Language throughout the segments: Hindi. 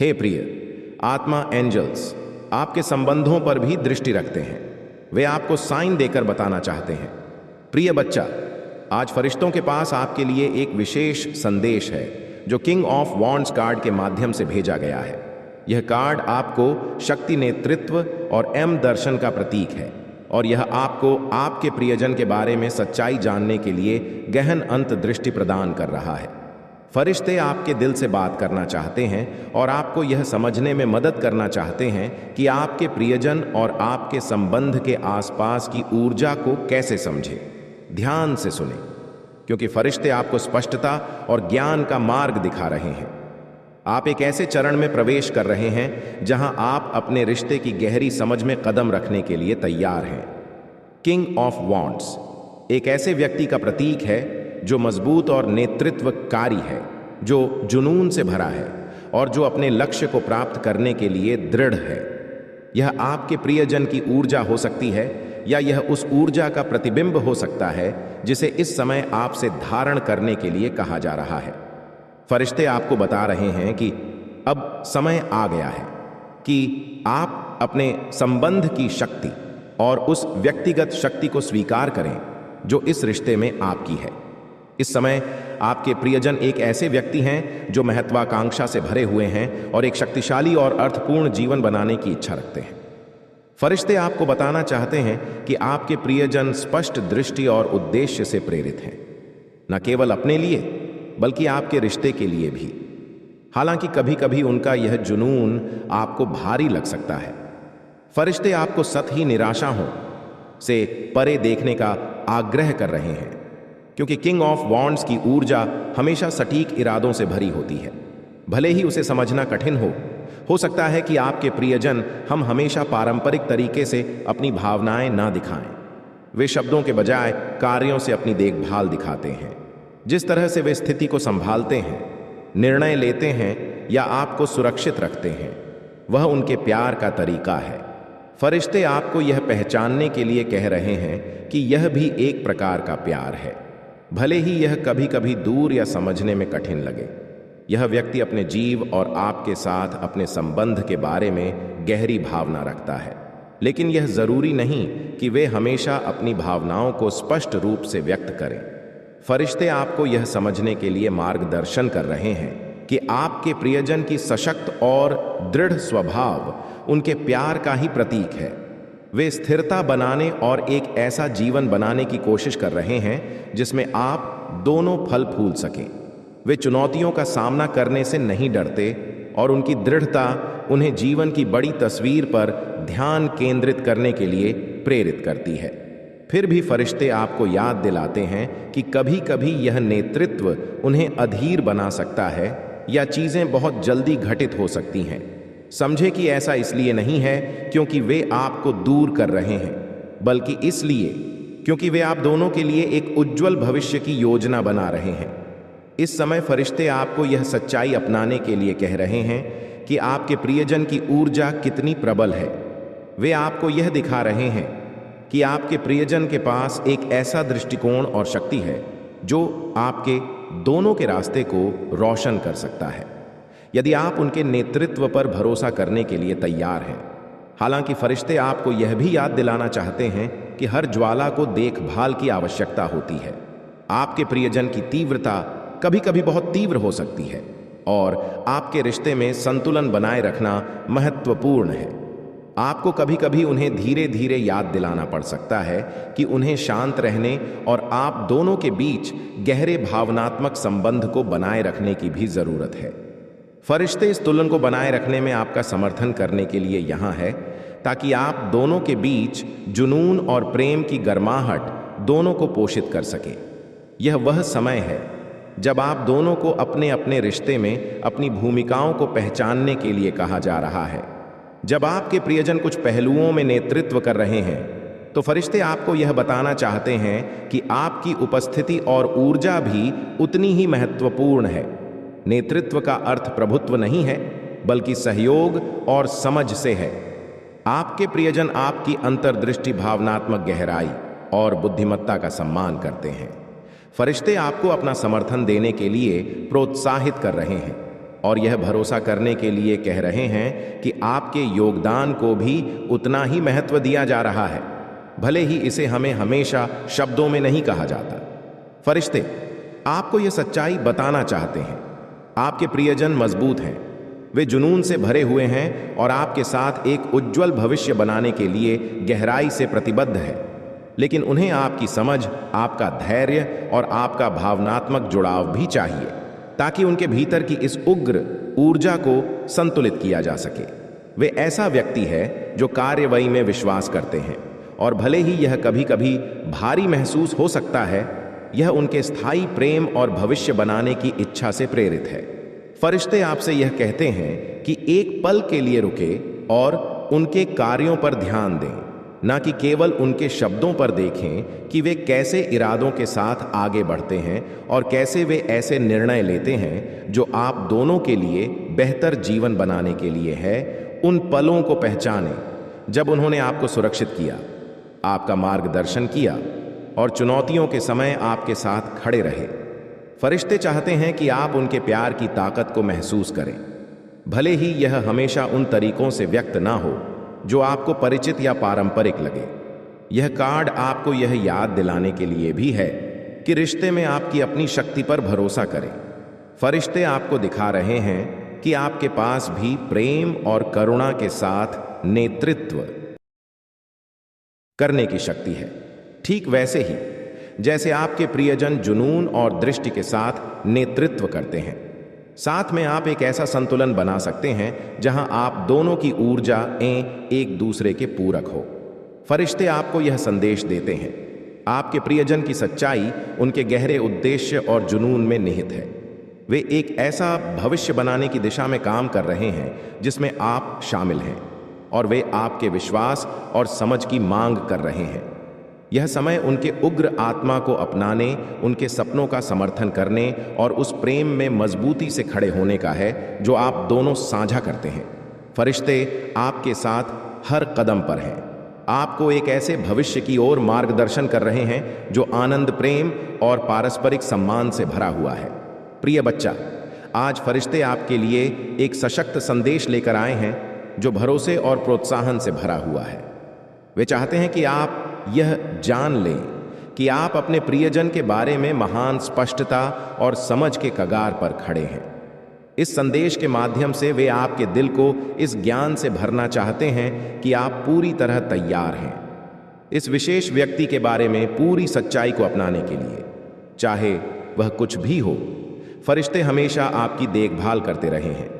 हे प्रिय आत्मा एंजल्स आपके संबंधों पर भी दृष्टि रखते हैं। वे आपको साइन देकर बताना चाहते हैं। प्रिय बच्चा, आज फरिश्तों के पास आपके लिए एक विशेष संदेश है जो किंग ऑफ वॉन्ड्स कार्ड के माध्यम से भेजा गया है। यह कार्ड आपको शक्ति, नेतृत्व और एम दर्शन का प्रतीक है और यह आपको आपके प्रियजन के बारे में सच्चाई जानने के लिए गहन अंतर्दृष्टि प्रदान कर रहा है। फरिश्ते आपके दिल से बात करना चाहते हैं और आपको यह समझने में मदद करना चाहते हैं कि आपके प्रियजन और आपके संबंध के आसपास की ऊर्जा को कैसे समझें। ध्यान से सुने, क्योंकि फरिश्ते आपको स्पष्टता और ज्ञान का मार्ग दिखा रहे हैं। आप एक ऐसे चरण में प्रवेश कर रहे हैं जहां आप अपने रिश्ते की गहरी समझ में कदम रखने के लिए तैयार हैं। किंग ऑफ वॉन्ड्स एक ऐसे व्यक्ति का प्रतीक है जो मजबूत और नेतृत्वकारी है, जो जुनून से भरा है और जो अपने लक्ष्य को प्राप्त करने के लिए दृढ़ है। यह आपके प्रियजन की ऊर्जा हो सकती है या यह उस ऊर्जा का प्रतिबिंब हो सकता है जिसे इस समय आपसे धारण करने के लिए कहा जा रहा है। फरिश्ते आपको बता रहे हैं कि अब समय आ गया है कि आप अपने संबंध की शक्ति और उस व्यक्तिगत शक्ति को स्वीकार करें जो इस रिश्ते में आपकी है। इस समय आपके प्रियजन एक ऐसे व्यक्ति हैं जो महत्वाकांक्षा से भरे हुए हैं और एक शक्तिशाली और अर्थपूर्ण जीवन बनाने की इच्छा रखते हैं। फरिश्ते आपको बताना चाहते हैं कि आपके प्रियजन स्पष्ट दृष्टि और उद्देश्य से प्रेरित हैं, न केवल अपने लिए बल्कि आपके रिश्ते के लिए भी। हालांकि कभी कभी उनका यह जुनून आपको भारी लग सकता है। फरिश्ते आपको सत ही निराशा हो से परे देखने का आग्रह कर रहे हैं, क्योंकि किंग ऑफ वॉन्ड्स की ऊर्जा हमेशा सटीक इरादों से भरी होती है, भले ही उसे समझना कठिन हो सकता है कि आपके प्रियजन हम हमेशा पारंपरिक तरीके से अपनी भावनाएं ना दिखाएं। वे शब्दों के बजाय कार्यों से अपनी देखभाल दिखाते हैं। जिस तरह से वे स्थिति को संभालते हैं, निर्णय लेते हैं या आपको सुरक्षित रखते हैं, वह उनके प्यार का तरीका है। फरिश्ते आपको यह पहचानने के लिए कह रहे हैं कि यह भी एक प्रकार का प्यार है, भले ही यह कभी कभी दूर या समझने में कठिन लगे। यह व्यक्ति अपने जीव और आपके साथ अपने संबंध के बारे में गहरी भावना रखता है, लेकिन यह जरूरी नहीं कि वे हमेशा अपनी भावनाओं को स्पष्ट रूप से व्यक्त करें। फरिश्ते आपको यह समझने के लिए मार्गदर्शन कर रहे हैं कि आपके प्रियजन की सशक्त और दृढ़ स्वभाव उनके प्यार का ही प्रतीक है। वे स्थिरता बनाने और एक ऐसा जीवन बनाने की कोशिश कर रहे हैं जिसमें आप दोनों फल फूल सकें। वे चुनौतियों का सामना करने से नहीं डरते और उनकी दृढ़ता उन्हें जीवन की बड़ी तस्वीर पर ध्यान केंद्रित करने के लिए प्रेरित करती है। फिर भी फरिश्ते आपको याद दिलाते हैं कि कभी कभी यह नेतृत्व उन्हें अधीर बना सकता है या चीजें बहुत जल्दी घटित हो सकती हैं। समझे कि ऐसा इसलिए नहीं है क्योंकि वे आपको दूर कर रहे हैं, बल्कि इसलिए क्योंकि वे आप दोनों के लिए एक उज्जवल भविष्य की योजना बना रहे हैं। इस समय फरिश्ते आपको यह सच्चाई अपनाने के लिए कह रहे हैं कि आपके प्रियजन की ऊर्जा कितनी प्रबल है। वे आपको यह दिखा रहे हैं कि आपके प्रियजन के पास एक ऐसा दृष्टिकोण और शक्ति है जो आपके दोनों के रास्ते को रोशन कर सकता है, यदि आप उनके नेतृत्व पर भरोसा करने के लिए तैयार हैं। हालांकि फरिश्ते आपको यह भी याद दिलाना चाहते हैं कि हर ज्वाला को देखभाल की आवश्यकता होती है। आपके प्रियजन की तीव्रता कभी कभी बहुत तीव्र हो सकती है और आपके रिश्ते में संतुलन बनाए रखना महत्वपूर्ण है। आपको कभी कभी उन्हें धीरे धीरे याद दिलाना पड़ सकता है कि उन्हें शांत रहने और आप दोनों के बीच गहरे भावनात्मक संबंध को बनाए रखने की भी जरूरत है। फरिश्ते इस तुलन को बनाए रखने में आपका समर्थन करने के लिए यहाँ है, ताकि आप दोनों के बीच जुनून और प्रेम की गर्माहट दोनों को पोषित कर सके। यह वह समय है जब आप दोनों को अपने अपने रिश्ते में अपनी भूमिकाओं को पहचानने के लिए कहा जा रहा है। जब आपके प्रियजन कुछ पहलुओं में नेतृत्व कर रहे हैं, तो फरिश्ते आपको यह बताना चाहते हैं कि आपकी उपस्थिति और ऊर्जा भी उतनी ही महत्वपूर्ण है। नेतृत्व का अर्थ प्रभुत्व नहीं है, बल्कि सहयोग और समझ से है। आपके प्रियजन आपकी अंतर्दृष्टि, भावनात्मक गहराई और बुद्धिमत्ता का सम्मान करते हैं। फरिश्ते आपको अपना समर्थन देने के लिए प्रोत्साहित कर रहे हैं। और यह भरोसा करने के लिए कह रहे हैं कि आपके योगदान को भी उतना ही महत्व दिया जा रहा है, भले ही इसे हमें हमेशा शब्दों में नहीं कहा जाता। फरिश्ते आपको यह सच्चाई बताना चाहते हैं। आपके प्रियजन मजबूत हैं, वे जुनून से भरे हुए हैं और आपके साथ एक उज्जवल भविष्य बनाने के लिए गहराई से प्रतिबद्ध है। लेकिन उन्हें आपकी समझ, आपका धैर्य और आपका भावनात्मक जुड़ाव भी चाहिए, ताकि उनके भीतर की इस उग्र ऊर्जा को संतुलित किया जा सके। वे ऐसा व्यक्ति है जो कार्यवाही में विश्वास करते हैं, और भले ही यह कभी कभी भारी महसूस हो सकता है, यह उनके स्थायी प्रेम और भविष्य बनाने की इच्छा से प्रेरित है। फरिश्ते आपसे यह कहते हैं कि एक पल के लिए रुके और उनके कार्यों पर ध्यान दें, ना कि केवल उनके शब्दों पर देखें कि वे कैसे इरादों के साथ आगे बढ़ते हैं और कैसे वे ऐसे निर्णय लेते हैं जो आप दोनों के लिए बेहतर जीवन बनाने के लिए है। उन पलों को पहचानें जब उन्होंने आपको सुरक्षित किया, आपका मार्गदर्शन किया और चुनौतियों के समय आपके साथ खड़े रहे। फरिश्ते चाहते हैं कि आप उनके प्यार की ताकत को महसूस करें, भले ही यह हमेशा उन तरीकों से व्यक्त ना हो जो आपको परिचित या पारंपरिक लगे। यह कार्ड आपको यह याद दिलाने के लिए भी है कि रिश्ते में आपकी अपनी शक्ति पर भरोसा करें। फरिश्ते आपको दिखा रहे हैं कि आपके पास भी प्रेम और करुणा के साथ नेतृत्व करने की शक्ति है, ठीक वैसे ही जैसे आपके प्रियजन जुनून और दृष्टि के साथ नेतृत्व करते हैं। साथ में आप एक ऐसा संतुलन बना सकते हैं जहां आप दोनों की ऊर्जा एक दूसरे के पूरक हो। फरिश्ते आपको यह संदेश देते हैं, आपके प्रियजन की सच्चाई उनके गहरे उद्देश्य और जुनून में निहित है। वे एक ऐसा भविष्य बनाने की दिशा में काम कर रहे हैं जिसमें आप शामिल हैं, और वे आपके विश्वास और समझ की मांग कर रहे हैं। यह समय उनके उग्र आत्मा को अपनाने, उनके सपनों का समर्थन करने और उस प्रेम में मजबूती से खड़े होने का है जो आप दोनों साझा करते हैं। फरिश्ते आपके साथ हर कदम पर हैं, आपको एक ऐसे भविष्य की ओर मार्गदर्शन कर रहे हैं जो आनंद, प्रेम और पारस्परिक सम्मान से भरा हुआ है। प्रिय बच्चा, आज फरिश्ते आपके लिए एक सशक्त संदेश लेकर आए हैं जो भरोसे और प्रोत्साहन से भरा हुआ है। वे चाहते हैं कि आप यह जान लें कि आप अपने प्रियजन के बारे में महान स्पष्टता और समझ के कगार पर खड़े हैं। इस संदेश के माध्यम से वे आपके दिल को इस ज्ञान से भरना चाहते हैं कि आप पूरी तरह तैयार हैं इस विशेष व्यक्ति के बारे में पूरी सच्चाई को अपनाने के लिए, चाहे वह कुछ भी हो। फरिश्ते हमेशा आपकी देखभाल करते रहे हैं,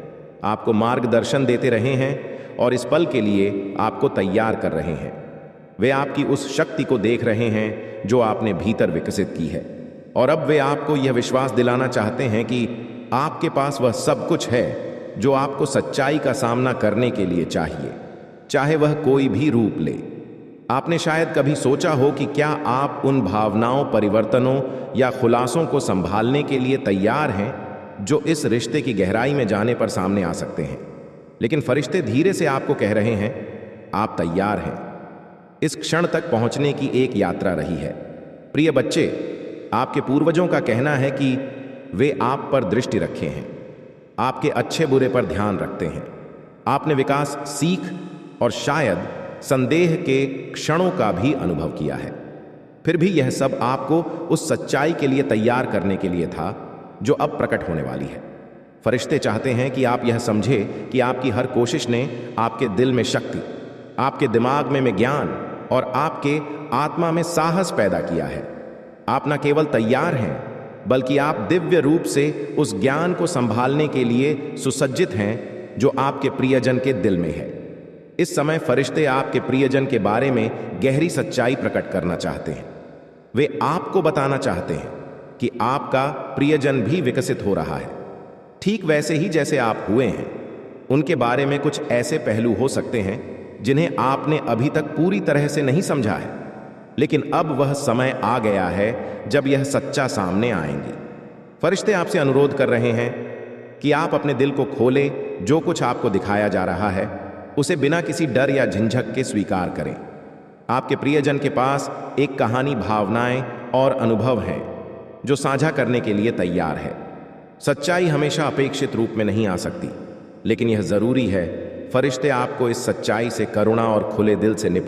आपको मार्गदर्शन देते रहे हैं और इस पल के लिए आपको तैयार कर रहे हैं। वे आपकी उस शक्ति को देख रहे हैं जो आपने भीतर विकसित की है, और अब वे आपको यह विश्वास दिलाना चाहते हैं कि आपके पास वह सब कुछ है जो आपको सच्चाई का सामना करने के लिए चाहिए, चाहे वह कोई भी रूप ले। आपने शायद कभी सोचा हो कि क्या आप उन भावनाओं, परिवर्तनों या खुलासों को संभालने के लिए तैयार हैं जो इस रिश्ते की गहराई में जाने पर सामने आ सकते हैं। लेकिन फरिश्ते धीरे से आपको कह रहे हैं, आप तैयार हैं। इस क्षण तक पहुंचने की एक यात्रा रही है। प्रिय बच्चे, आपके पूर्वजों का कहना है कि वे आप पर दृष्टि रखे हैं, आपके अच्छे बुरे पर ध्यान रखते हैं। आपने विकास, सीख और शायद संदेह के क्षणों का भी अनुभव किया है। फिर भी यह सब आपको उस सच्चाई के लिए तैयार करने के लिए था जो अब प्रकट होने वाली है। फरिश्ते चाहते हैं कि आप यह समझें कि आपकी हर कोशिश ने आपके दिल में शक्ति, आपके दिमाग में ज्ञान और आपके आत्मा में साहस पैदा किया है। आप न केवल तैयार हैं, बल्कि आप दिव्य रूप से उस ज्ञान को संभालने के लिए सुसज्जित हैं जो आपके प्रियजन के दिल में है। इस समय फरिश्ते आपके प्रियजन के बारे में गहरी सच्चाई प्रकट करना चाहते हैं। वे आपको बताना चाहते हैं कि आपका प्रियजन भी विकसित हो रहा है, ठीक वैसे ही जैसे आप हुए हैं। उनके बारे में कुछ ऐसे पहलू हो सकते हैं जिन्हें आपने अभी तक पूरी तरह से नहीं समझा है, लेकिन अब वह समय आ गया है जब यह सच्चा सामने आएंगी। फरिश्ते आपसे अनुरोध कर रहे हैं कि आप अपने दिल को खोलें। जो कुछ आपको दिखाया जा रहा है उसे बिना किसी डर या झिझक के स्वीकार करें। आपके प्रियजन के पास एक कहानी, भावनाएं और अनुभव हैं जो साझा करने के लिए तैयार है। सच्चाई हमेशा अपेक्षित रूप में नहीं आ सकती, लेकिन यह जरूरी है फरिश्ते आपको इस सच्चाई से करुणा और खुले दिल से निपट